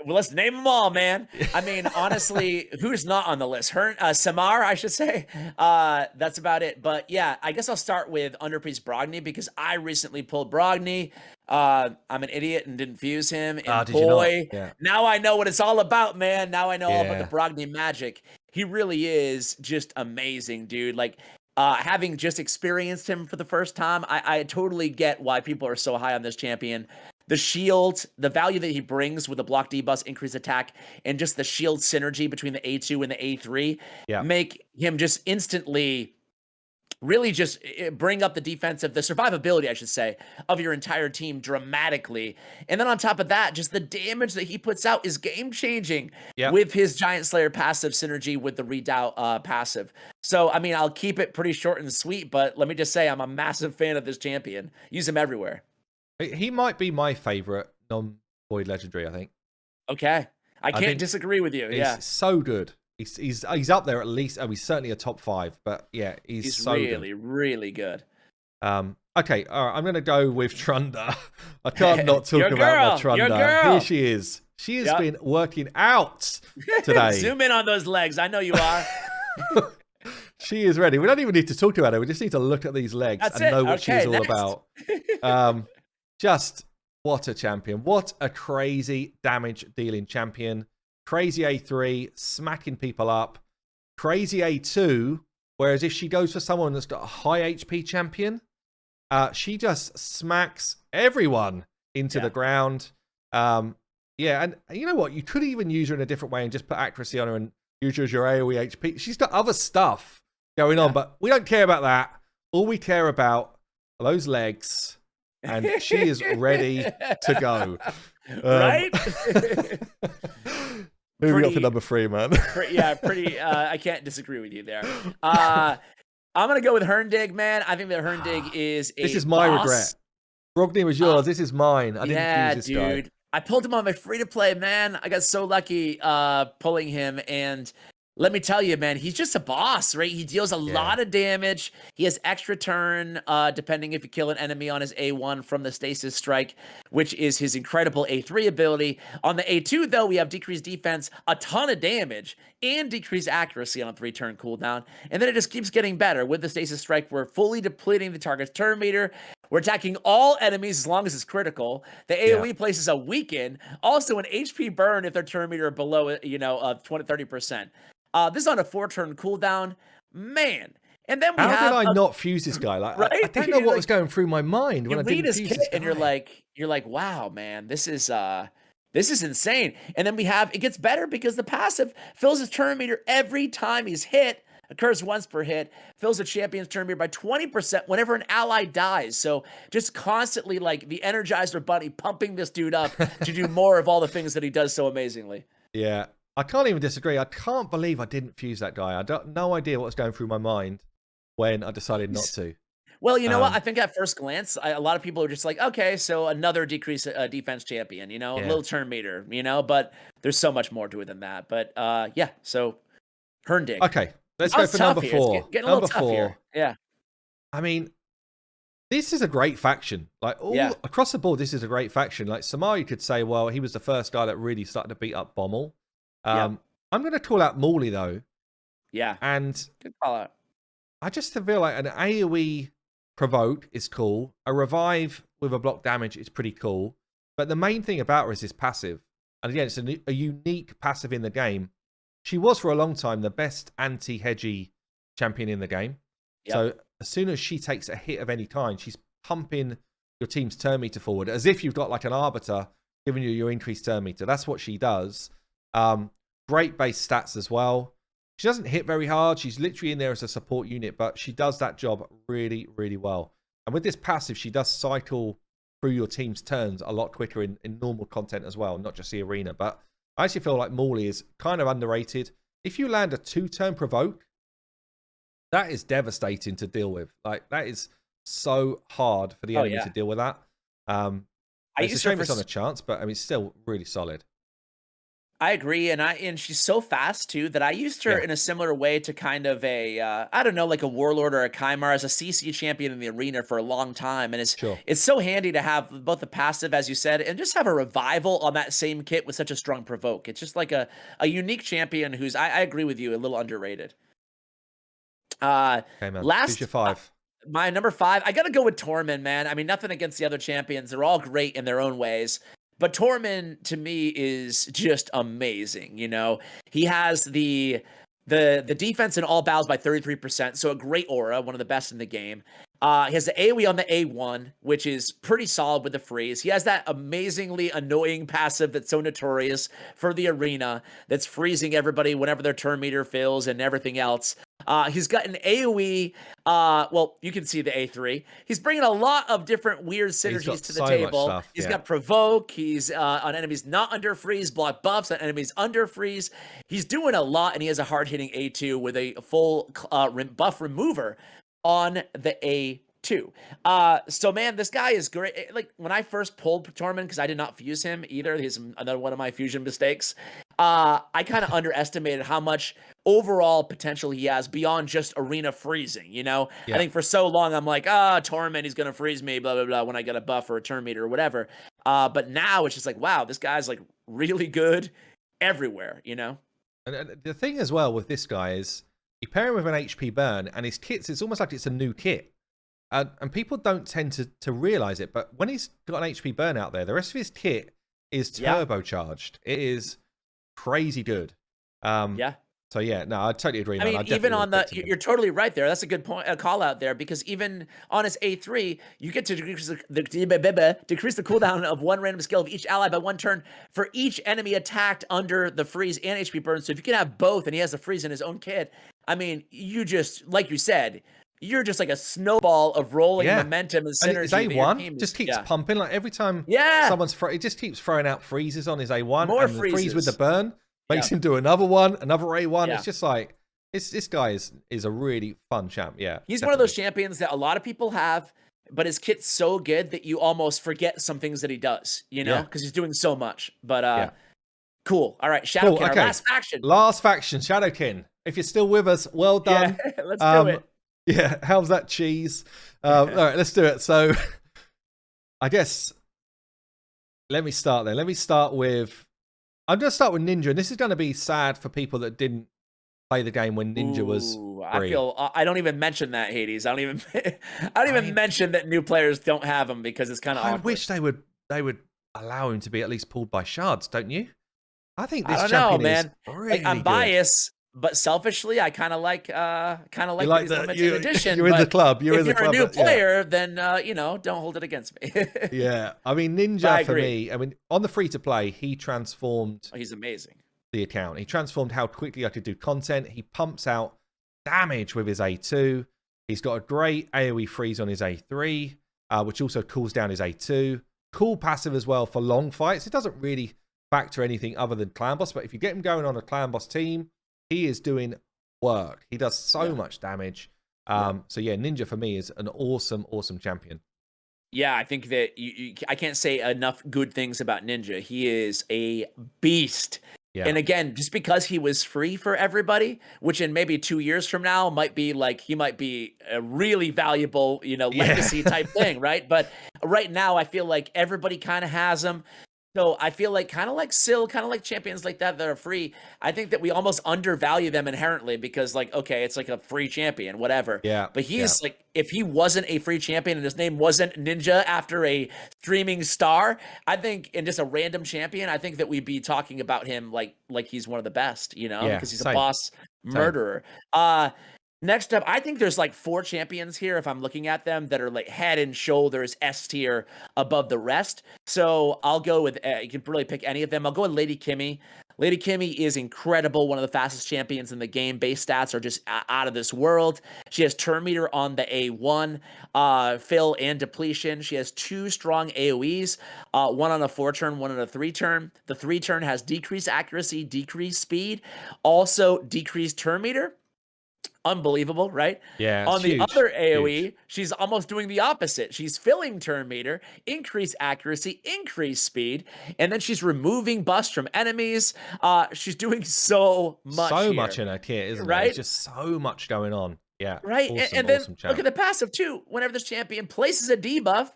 Well, let's name them all, man. I mean, honestly, who's not on the list? Samar, I should say. That's about it. But yeah, I guess I'll start with Underpriest Brogni because I recently pulled Brogni. I'm an idiot and didn't fuse him. And now I know what it's all about, man. Now I know all about the Brogni magic. He really is just amazing, dude. Like, having just experienced him for the first time, I totally get why people are so high on this champion. The shield, the value that he brings with the block debuffs, increased attack, and just the shield synergy between the A2 and the A3 make him just instantly really just bring up the survivability, I should say, of your entire team dramatically. And then on top of that, just the damage that he puts out is game changing with his Giant Slayer passive synergy with the Redoubt passive. So, I mean, I'll keep it pretty short and sweet, but let me just say I'm a massive fan of this champion. Use him everywhere. He might be my favorite non-void legendary, I think. Okay. I can't disagree with you. He's so good. He's up there at least. Oh, he's certainly a top 5. But yeah, he's so really, good. really good. Okay, all right, I'm going to go with Trunda. I can't not talk about my Trunda. Here she is. She has been working out today. Zoom in on those legs. I know you are. She is ready. We don't even need to talk about her. We just need to look at these legs and know what she's all about. Just what a champion. What a crazy damage dealing champion. Crazy A3, smacking people up. Crazy A2, whereas if she goes for someone that's got a high HP champion, she just smacks everyone into the ground. Yeah, and you know what? You could even use her in a different way and just put accuracy on her and use her as your AoE HP. She's got other stuff going on, but we don't care about that. All we care about are those legs, and she is ready to go. Right? Moving up to number 3, man. I can't disagree with you there. I'm going to go with Herndig, man. I think that Herndig is This is my regret. Brogni was yours. This is mine. I didn't choose this guy. I pulled him on my free-to-play, man. I got so lucky pulling him, and let me tell you, man, he's just a boss, right? He deals a lot of damage. He has extra turn, depending if you kill an enemy on his A1 from the Stasis Strike, which is his incredible A3 ability. On the A2, though, we have decreased defense, a ton of damage, and decreased accuracy on a 3-turn cooldown. And then it just keeps getting better. With the Stasis Strike, we're fully depleting the target's turn meter. We're attacking all enemies as long as it's critical. The AoE places a weaken, also an HP burn if their turn meter are below, 30%. This is on a 4-turn cooldown, man. And then how did I not fuse this guy? Like, right? I don't know what was going through my mind when I didn't fuse this guy. And you're like, wow, man, this is insane. And then it gets better because the passive fills his turn meter every time he's hit. Occurs once per hit, fills the champion's turn meter by 20% whenever an ally dies. So just constantly like the Energizer Bunny pumping this dude up to do more of all the things that he does so amazingly. Yeah, I can't even disagree. I can't believe I didn't fuse that guy. No idea what was going through my mind when I decided not to. Well, you know what? I think at first glance, a lot of people are just like, okay, so another decrease defense champion, a little turn meter, but there's so much more to it than that. But so Herndig. Okay. Let's go for number 4. Getting a little tough here. Yeah. I mean, this is a great faction. Like across the board, this is a great faction. Like Samar, you could say, well, he was the first guy that really started to beat up Bommel. I'm going to call out Morley though. Yeah. And good call out. I just feel like an AoE provoke is cool. A revive with a block damage is pretty cool. But the main thing about her is this passive. And again, it's a unique passive in the game. She was for a long time the best anti-hedgy champion in the game. Yep. So as soon as she takes a hit of any kind, she's pumping your team's turn meter forward as if you've got like an arbiter giving you your increased turn meter. That's what she does. Great base stats as well. She doesn't hit very hard. She's literally in there as a support unit, but she does that job really, really well. And with this passive, she does cycle through your team's turns a lot quicker in normal content as well, not just the arena. But I actually feel like Morley is kind of underrated. If you land a 2-turn provoke, that is devastating to deal with. Like, that is so hard for the enemy to deal with that. It's a shame it's on a chance, but I mean, it's still really solid. I agree, and she's so fast too that I used her in a similar way to kind of a I don't know, like a Warlord or a Kymar as a CC champion in the arena for a long time, and it's so handy to have both the passive, as you said, and just have a revival on that same kit with such a strong provoke. It's just like a unique champion who's I agree with you, a little underrated. Okay, man. Who's your 5? My number 5, I gotta go with Tormund, man. I mean, nothing against the other champions; they're all great in their own ways. But Tormund, to me, is just amazing. He has the defense in all battles by 33%, so a great aura, one of the best in the game. He has the AoE on the A1, which is pretty solid with the freeze. He has that amazingly annoying passive that's so notorious for the arena, that's freezing everybody whenever their turn meter fills and everything else. He's got an AoE. Well, you can see the A3. He's bringing a lot of different weird synergies to the so much table. stuff, He's yeah. got provoke. He's on enemies not under freeze, block buffs on enemies under freeze. He's doing a lot, and he has a hard hitting A2 with a full buff remover on the A2. So man, this guy is great. Like when I first pulled Tormund, because I did not fuse him either. He's another one of my fusion mistakes. I kind of underestimated how much overall potential he has beyond just arena freezing, you know? Yeah. I think for so long I'm like, Torment, he's gonna freeze me, blah blah blah, when I get a buff or a turn meter or whatever. But now it's just like, wow, this guy's like really good everywhere, you know? And the thing as well with this guy is you pair him with an HP burn, and his kits, it's almost like it's a new kit. And people don't tend to realize it, but when he's got an HP burn out there, the rest of his kit is turbocharged. It is crazy good. Yeah. So yeah, no, I totally agree, man. I mean, even on the, you're totally right there. That's a good point, a call out there, because even on his A3, you get to decrease the cooldown of one random skill of each ally by 1 turn for each enemy attacked under the freeze and HP burn. So if you can have both, and he has the freeze in his own kit, I mean, you just, like you said, you're just like a snowball of rolling momentum and synergy. His A1 just keeps pumping. Like every time someone's it just keeps throwing out freezes on his A1. More and freezes. The freeze with the burn makes him do another one, another A1. It's just like, this guy is a really fun champ. Yeah. He's one of those champions that a lot of people have, but his kit's so good that you almost forget some things that he does, you know, because he's doing so much. But cool. All right, Shadowkin, our last faction. Last faction, Shadowkin. If you're still with us, well done. Yeah, let's do it. Yeah, how's that cheese? All right, let's do it. So, I guess, let me start there. Let me start with, I'm going to start with Ninja. And this is going to be sad for people that didn't play the game when Ninja was free. I don't even mention that, Hades. I don't even mention that new players don't have him, because it's kind of awkward. I wish they would allow him to be at least pulled by shards, don't you? I think this champion is really like, I'm good. Biased. But selfishly, I kind of like these limited edition. You're in the club. You're in the club. If you're a new player, then don't hold it against me. Yeah, I mean, Ninja for me. I mean, on the free to play, he transformed. He's amazing. The account. He transformed how quickly I could do content. He pumps out damage with his A2. He's got a great AoE freeze on his A3, which also cools down his A2. Cool passive as well for long fights. It doesn't really factor anything other than clan boss, but if you get him going on a clan boss team, he is doing work. He does so much damage. So yeah, Ninja for me is an awesome, awesome champion. Yeah, I think that I can't say enough good things about Ninja. He is a beast. Yeah. And again, just because he was free for everybody, which in maybe 2 years from now might be like, he might be a really valuable, legacy type thing, right? But right now, I feel like everybody kind of has him. So I feel like kind of like Syl, kind of like champions like that are free. I think that we almost undervalue them inherently, because like, okay, it's like a free champion, whatever. Yeah. But he's like, if he wasn't a free champion and his name wasn't Ninja after a streaming star, I think, and just a random champion, I think that we'd be talking about him like he's one of the best, because he's a boss murderer. Next up, I think there's like 4 champions here, if I'm looking at them, that are like head and shoulders S tier above the rest. So I'll go with, you can really pick any of them. I'll go with Lady Kimmy. Lady Kimmy is incredible, one of the fastest champions in the game. Base stats are just out of this world. She has turn meter on the A1, fill and depletion. She has 2 strong AoEs, one on a 4-turn, one on a 3-turn. The 3-turn has decreased accuracy, decreased speed, also decreased turn meter. Unbelievable, right? Yeah. On the other AoE, she's almost doing the opposite. She's filling turn meter, increased accuracy, increased speed, and then she's removing buffs from enemies. She's doing so much. So much in her kit, isn't right? There's just so much going on. Yeah. Right. Awesome, and then awesome look at the passive too. Whenever this champion places a debuff,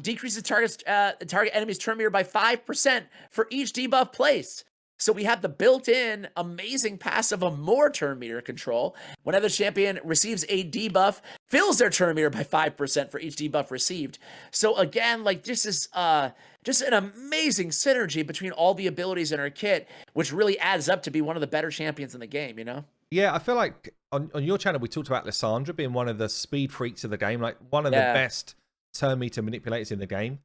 decreases target enemy's turn meter by 5% for each debuff placed. So we have the built-in amazing passive of more turn meter control. Whenever the champion receives a debuff, fills their turn meter by 5% for each debuff received. So again, like this is just an amazing synergy between all the abilities in her kit, which really adds up to be one of the better champions in the game, Yeah, I feel like on your channel, we talked about Lissandra being one of the speed freaks of the game, like one of the best turn meter manipulators in the game.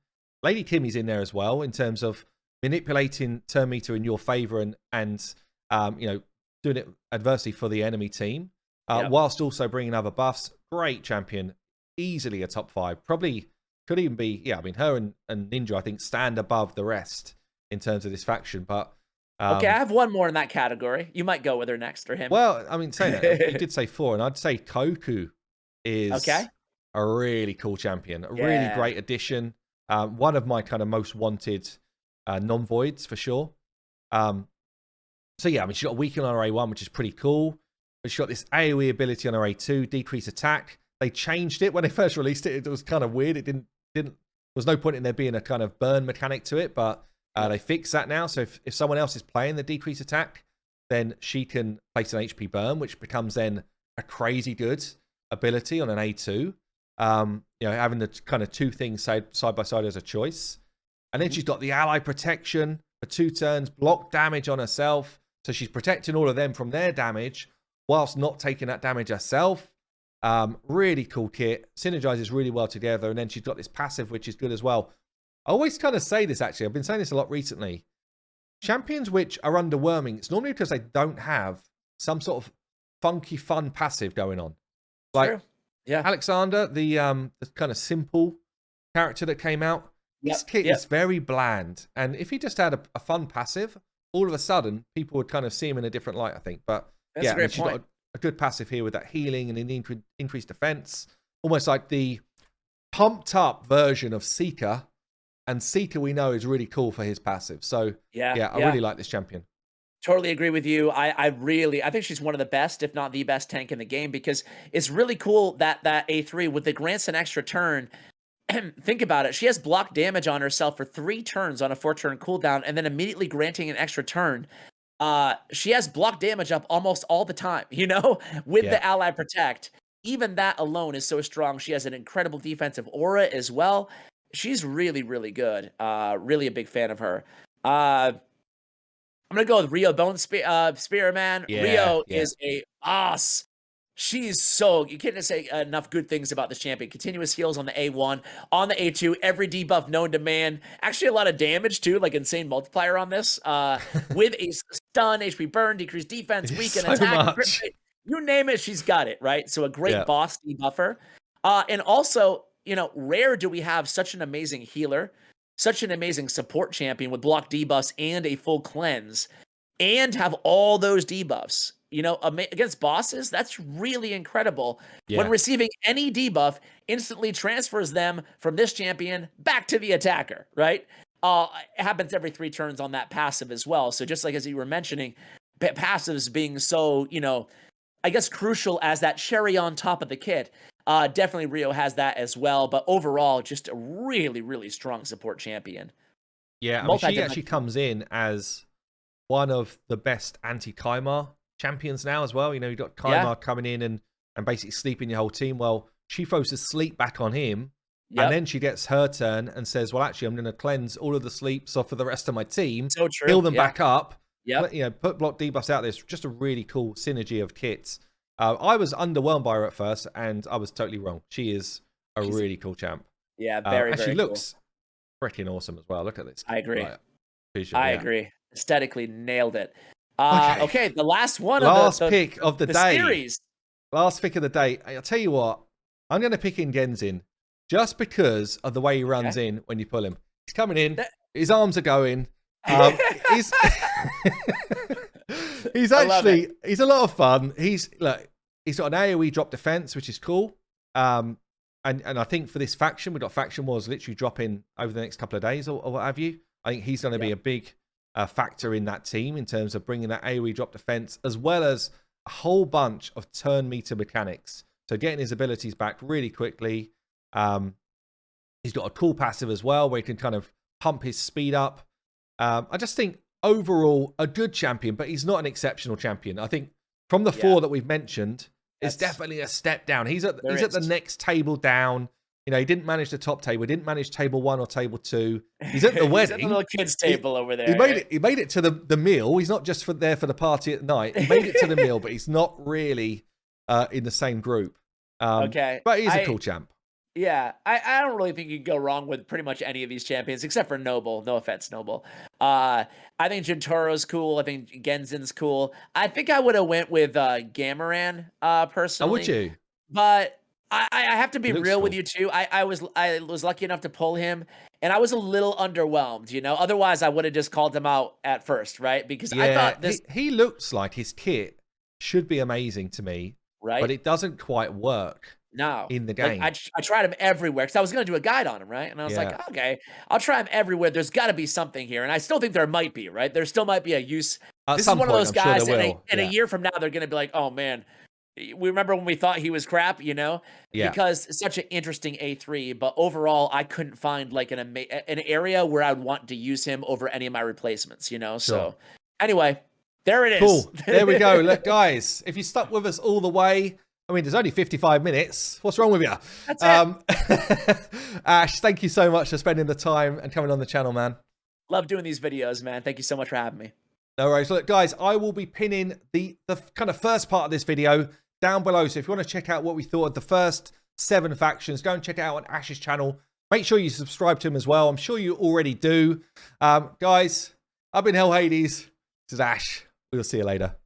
Lady Kimmy's in there as well in terms of manipulating turn meter in your favor and doing it adversely for the enemy team. whilst also bringing other buffs. Great champion, easily a top 5. Probably could even be, I mean, her and Ninja, I think, stand above the rest in terms of this faction. But okay, I have one more in that category. You might go with her next, or him. Well, I mean, saying that, you did say 4, and I'd say Koku is a really cool champion, a really great addition. One of my kind of most wanted non-voids for sure. So yeah, I mean, she's got a weaken on her A1, which is pretty cool. But she's got this AoE ability on her A2, decrease attack. They changed it when they first released it. It was kind of weird. It didn't. There was no point in there being a kind of burn mechanic to it, but they fixed that now. So if someone else is playing the decrease attack, then she can place an HP burn, which becomes then a crazy good ability on an A2. Having the kind of 2 things side by side as a choice. And then she's got the ally protection for 2 turns, block damage on herself. So she's protecting all of them from their damage whilst not taking that damage herself. Really cool kit. Synergizes really well together. And then she's got this passive, which is good as well. I always kind of say this, actually. I've been saying this a lot recently. Champions which are underwhelming, it's normally because they don't have some sort of funky, fun passive going on. Like, True. Yeah. Alexander, the kind of simple character that came out, this kit is very bland. And if he just had a fun passive, all of a sudden, people would kind of see him in a different light, I think. But that's she's got a good passive here with that healing and an increased defense. Almost like the pumped up version of Seeker. And Seeker, we know, is really cool for his passive. So, I really like this champion. Totally agree with you. I think she's one of the best, if not the best tank in the game, because it's really cool that A3 with the grants an extra turn. Think about it. She has block damage on herself for 3 turns on a 4-turn cooldown, and then immediately granting an extra turn. She has block damage up almost all the time, with the ally protect. Even that alone is so strong. She has an incredible defensive aura as well. She's really, really good. Really a big fan of her. I'm going to go with Rio Bone Spear, man. Rio is a boss. She's so... You can't say enough good things about this champion. Continuous heals on the A1, on the A2, every debuff known to man. Actually, a lot of damage, too, like insane multiplier on this. With a stun, HP burn, decreased defense, weaken attack. You name it, she's got it, right? So a great boss debuffer. And also... rare do we have such an amazing healer, such an amazing support champion with block debuffs and a full cleanse, and have all those debuffs. Against bosses, that's really incredible. When receiving any debuff, instantly transfers them from this champion back to the attacker, right? It happens every 3 turns on that passive as well. So just like as you were mentioning, passives being so, I guess crucial as that cherry on top of the kit. Definitely Rio has that as well, but overall, just a really, really strong support champion. Yeah, I mean, she actually comes in as one of the best anti-Kymar champions now as well. You've got Kymar coming in and basically sleeping your whole team. Well, she throws the sleep back on him, and then she gets her turn and says, well, actually, I'm going to cleanse all of the sleeps off of the rest of my team, so true. Heal them back up, put block debuffs out there. It's just a really cool synergy of kits. I was underwhelmed by her at first, and I was totally wrong. She is a really cool champ. Yeah, very, and very she looks freaking awesome as well. Look at this. I agree. Visual, I agree. Aesthetically nailed it. Okay, the last one last pick of the day. Series. Last pick of the day. I'll tell you what. I'm going to pick in Genzin just because of the way he runs in when you pull him. He's coming in. His arms are going. He's actually, he's a lot of fun. He's got an AoE drop defense, which is cool. And I think for this faction, we've got faction wars literally dropping over the next couple of days or what have you. I think he's going to be a big factor in that team in terms of bringing that AoE drop defense, as well as a whole bunch of turn meter mechanics. So getting his abilities back really quickly. He's got a cool passive as well, where he can kind of pump his speed up. I just think overall a good champion, but he's not an exceptional champion. I think from the 4 that we've mentioned, it's definitely a step down. He's at the next table down. He didn't manage the top table. He didn't manage table 1 or table 2. He's at the wedding. He's at the little kids table over there. He made it to the meal. He's not just there for the party at night. He made it to the meal, but he's not really in the same group. But he's a cool champ. Yeah, I don't really think you can go wrong with pretty much any of these champions except for Noble. No offense, Noble. I think Jintaro's cool. I think Genzin's cool. I think I would have went with Gamaran Oh, would personally, you? but I have to He be looks real with cool. you too. I was lucky enough to pull him, and I was a little underwhelmed. You know, otherwise I would have just called him out at first, right? Because I Yeah, thought this he looks like his kit should be amazing to me, but right. it doesn't quite work No. in the Like, game. I tried him everywhere because I was gonna do a guide on him, right? And I was like, Yeah. "Okay, I'll try him everywhere. There's gotta be something here." And I still think there might be, right? There still might be a use. At This is some one of point, those I'm sure there guys will. in a Yeah. year from now, they're gonna be like, "Oh, man, we remember when we thought he was crap," you know? Yeah. Because it's such an interesting A3, but overall, I couldn't find, like, an area where I'd want to use him over any of my replacements, you know? Sure. So, anyway, there it is. Cool. There we go. Look, guys, if you stuck with us all the way, I mean, there's only 55 minutes. What's wrong with you? That's it. Ash, thank you so much for spending the time and coming on the channel, man. Love doing these videos, man. Thank you so much for having me. No worries. Look, guys, I will be pinning the kind of first part of this video down below. So if you want to check out what we thought of the first 7 factions, go and check it out on Ash's channel. Make sure you subscribe to him as well. I'm sure you already do. Guys, I've been Hell Hades. This is Ash. We'll see you later.